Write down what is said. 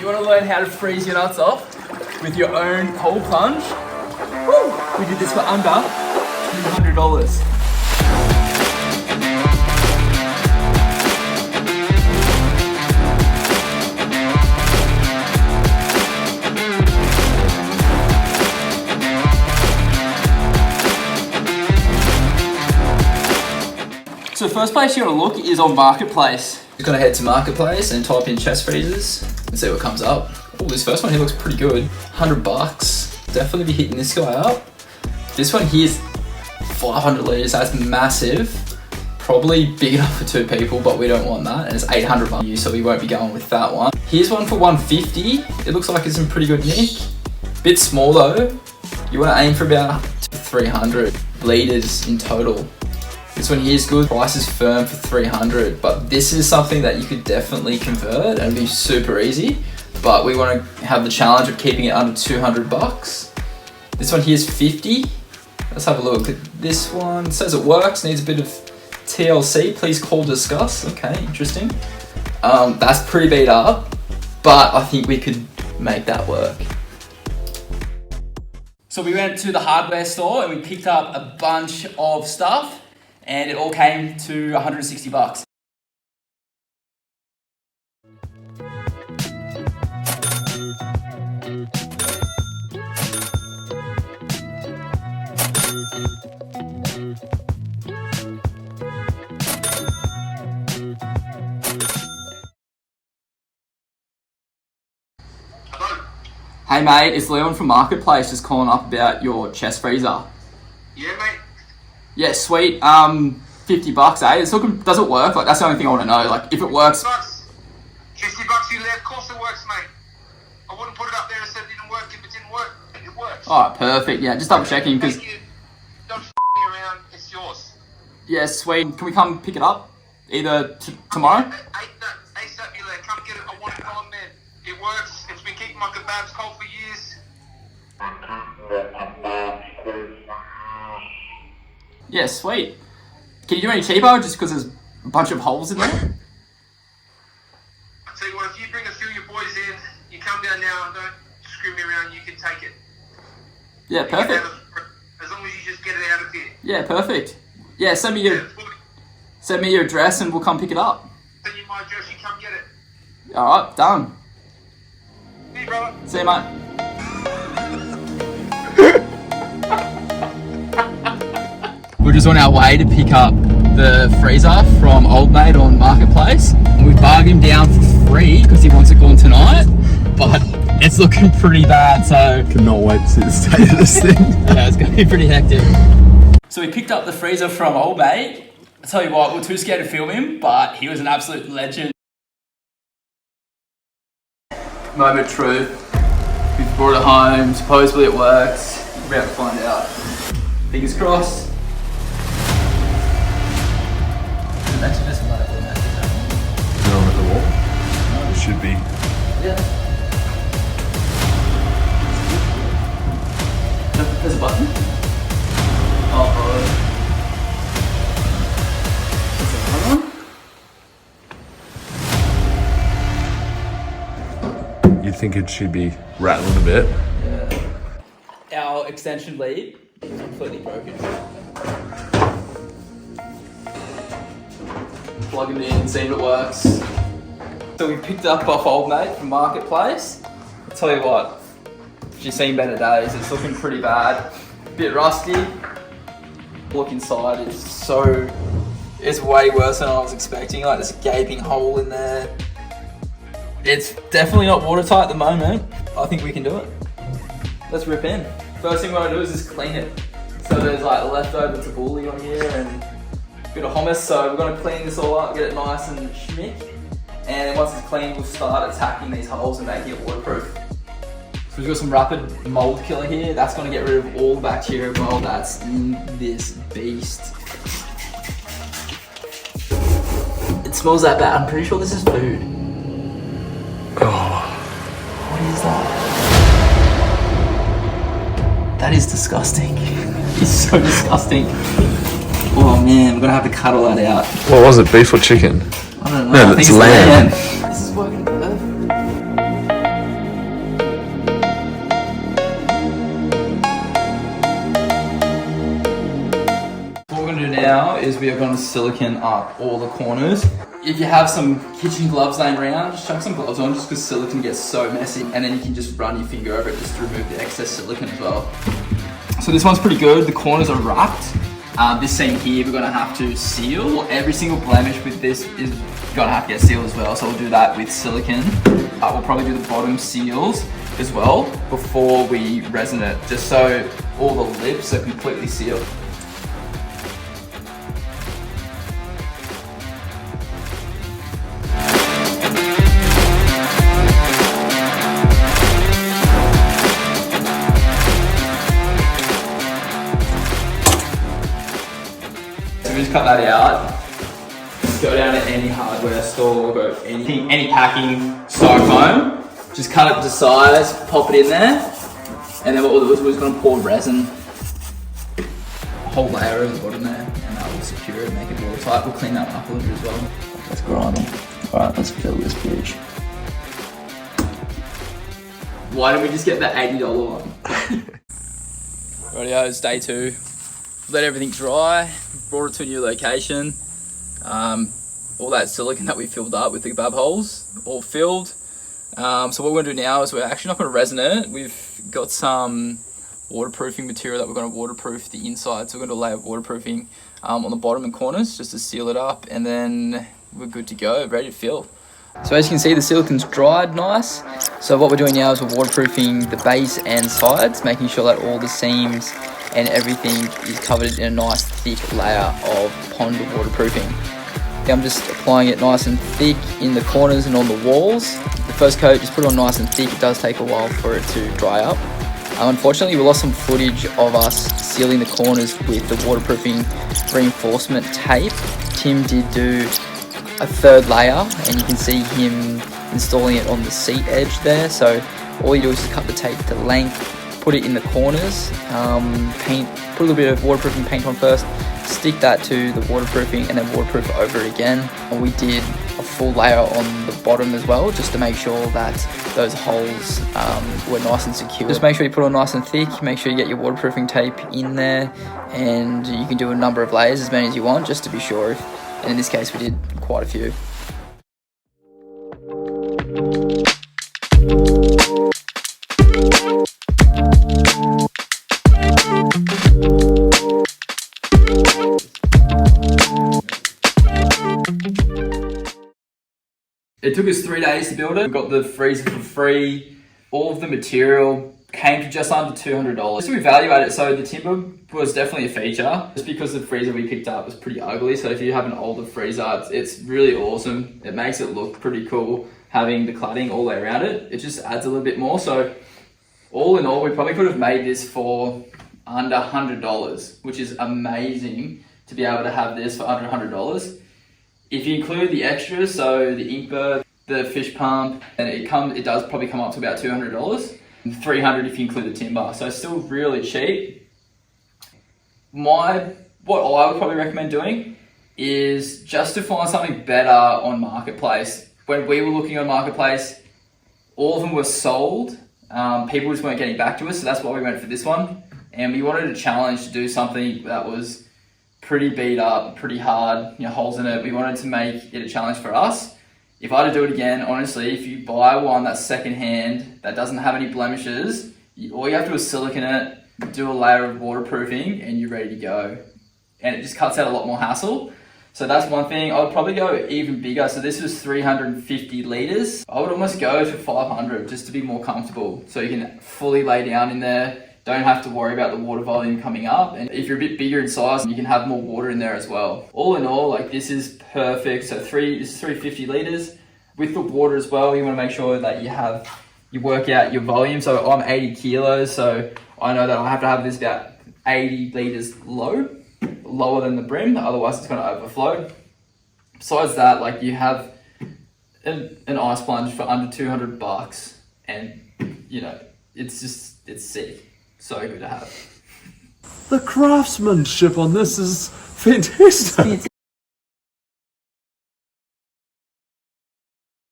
you want to learn how to freeze your nuts off with your own cold plunge? Woo! We did this for under $200. So the first place you want to look is on Marketplace. You're going to head to Marketplace and type in chest freezers and see what comes up. Oh, this first one here looks pretty good. $100. Definitely be hitting this guy up. This one here is 500 litres. That's massive. Probably big enough for 2 people, but we don't want that. And it's $800, so we won't be going with that one. Here's one for $150. It looks like it's in pretty good nick. Bit small though. You want to aim for about 300 litres in total. This one here is good. Price is firm for 300, but this is something that you could definitely convert and be super easy. But we want to have the challenge of keeping it under 200 bucks. This one here is 50. Let's have a look at this one. It says it works, needs a bit of TLC. Please call discuss. Okay, interesting. That's pretty beat up, but I think we could make that work. So we went to the hardware store and we picked up a bunch of stuff. And it all came to 160 bucks. Hey mate, it's Leon from Marketplace just calling up about your chest freezer. Yeah mate. Yeah, sweet. 50 bucks, eh? It's looking, does it work? Like, that's the only thing I want to know. Like, if it works. 50 bucks you left, of course it works, mate. I wouldn't put it up there and said it didn't work if it didn't work. It works. Oh, perfect. Yeah, just double checking because. Don't f me around, it's yours. Yeah, sweet. Can we come pick it up? Either tomorrow? ASAP, you let. Come get it. I want it on there. It works. It's been keeping my kebabs cold for years. Yeah, sweet. Can you do any cheaper just because there's a bunch of holes in there? I'll tell you what, if you bring a few of your boys in, you come down now and don't screw me around, you can take it. Yeah, perfect. As long as you just get it out of here. Yeah, perfect. Yeah, send me your address and we'll come pick it up. Send you my address, you come get it. Alright, done. See you, brother. See you, mate. We're just on our way to pick up the freezer from Old Mate on Marketplace. We bargained down for free because he wants it gone tonight, but it's looking pretty bad, so... Cannot wait to see the state of this thing. Yeah, it's going to be pretty hectic. So we picked up the freezer from Old Mate. I tell you what, we're too scared to film him, but he was an absolute legend. Moment of truth. We've brought it home, supposedly it works. We're about to find out. Fingers crossed. Actually, just about it. Is it on at the wall? No. It should be. Yeah. There's a button. Oh, there's another one. You'd think it should be rattling a bit. Yeah. Our extension lead is completely broken. Plug them in, see if it works. So we picked up off Old Mate from Marketplace. I'll tell you what, she's seen better days. It's looking pretty bad. Bit rusty. Look inside, it's way worse than I was expecting. Like, there's a gaping hole in there. It's definitely not watertight at the moment. I think we can do it. Let's rip in. First thing we want to do is just clean it. So there's like leftover tabbouleh on here and bit of hummus, so we're going to clean this all up, get it nice and schmick, and then once it's clean we'll start attacking these holes and making it waterproof. So we've got some rapid mold killer here, that's going to get rid of all the bacteria mold that's in this beast. It smells that bad, I'm pretty sure this is food. Oh. What is that? That is disgusting. It's so disgusting. Oh man, we're gonna have to cut all that out. What was it, beef or chicken? I don't know. No, I think it's lamb. This is working perfect. is we are going to silicone up all the corners. If you have some kitchen gloves laying around, just chuck some gloves on just because silicone gets so messy, and then you can just run your finger over it just to remove the excess silicone as well. So this one's pretty good. The corners are wrapped. This seam here we're going to have to seal. Every single blemish with this is going to have to get sealed as well, so we'll do that with silicone. We'll probably do the bottom seals as well before we resin it, just so all the lips are completely sealed. So we just cut that out. Go down to any hardware store, go anything, any packing styrofoam. Just cut it to size, pop it in there, and then what we'll do is we're just going to pour resin, a whole layer over the bottom there, and that will secure it, make it watertight. We'll clean that one up a little bit as well. Let's grind them. Alright, let's fill this bitch. Why don't we just get the $80 one? Rightio, it's day 2. Let everything dry, brought it to a new location. All that silicone that we filled up with the kebab holes, all filled. So what we're going to do now is we're actually not going to resin it. We've got some waterproofing material that we're going to waterproof the inside. So we're going to do a layer of waterproofing on the bottom and corners just to seal it up, and then we're good to go, ready to fill. So as you can see, the silicone's dried nice. So what we're doing now is we're waterproofing the base and sides, making sure that all the seams and everything is covered in a nice thick layer of Pond waterproofing. I'm just applying it nice and thick in the corners and on the walls. The first coat, just put it on nice and thick. It does take a while for it to dry up. Unfortunately, we lost some footage of us sealing the corners with the waterproofing reinforcement tape. Tim did do a third layer, and you can see him installing it on the seat edge there. So all you do is just cut the tape to length, put it in the corners, put a little bit of waterproofing paint on first, stick that to the waterproofing, and then waterproof over it again. And we did a full layer on the bottom as well, just to make sure that those holes were nice and secure. Just make sure you put it on nice and thick, make sure you get your waterproofing tape in there, and you can do a number of layers, as many as you want, just to be sure. And in this case we did quite a few. It took us 3 days to build it. We got the freezer for free. All of the material came to just under $200. So we evaluated it, so the timber was definitely a feature. Just because the freezer we picked up was pretty ugly, so if you have an older freezer, it's really awesome. It makes it look pretty cool, having the cladding all the way around it. It just adds a little bit more. So all in all, we probably could have made this for under $100, which is amazing to be able to have this for under $100. If you include the extras, so the ink bird, the fish pump, and it does probably come up to about $200. And $300 if you include the timber. So it's still really cheap. What I would probably recommend doing is just to find something better on Marketplace. When we were looking on Marketplace, all of them were sold. People just weren't getting back to us, so that's why we went for this one. And we wanted a challenge to do something that was pretty beat up, pretty hard, holes in it. We wanted to make it a challenge for us. If I had to do it again, honestly, if you buy one that's secondhand, that doesn't have any blemishes, all you have to do is silicone it, do a layer of waterproofing, and you're ready to go. And it just cuts out a lot more hassle. So that's one thing. I would probably go even bigger. So this was 350 litres. I would almost go to 500 just to be more comfortable. So you can fully lay down in there. Don't have to worry about the water volume coming up. And if you're a bit bigger in size, you can have more water in there as well. All in all, this is perfect. So this is 350 litres. With the water as well, you want to make sure that you work out your volume. So I'm 80 kilos, so I know that I have to have this about 80 litres lower than the brim, otherwise it's going to overflow. Besides that, you have an ice plunge for under $200, and it's sick. So good to have. The craftsmanship on this is fantastic.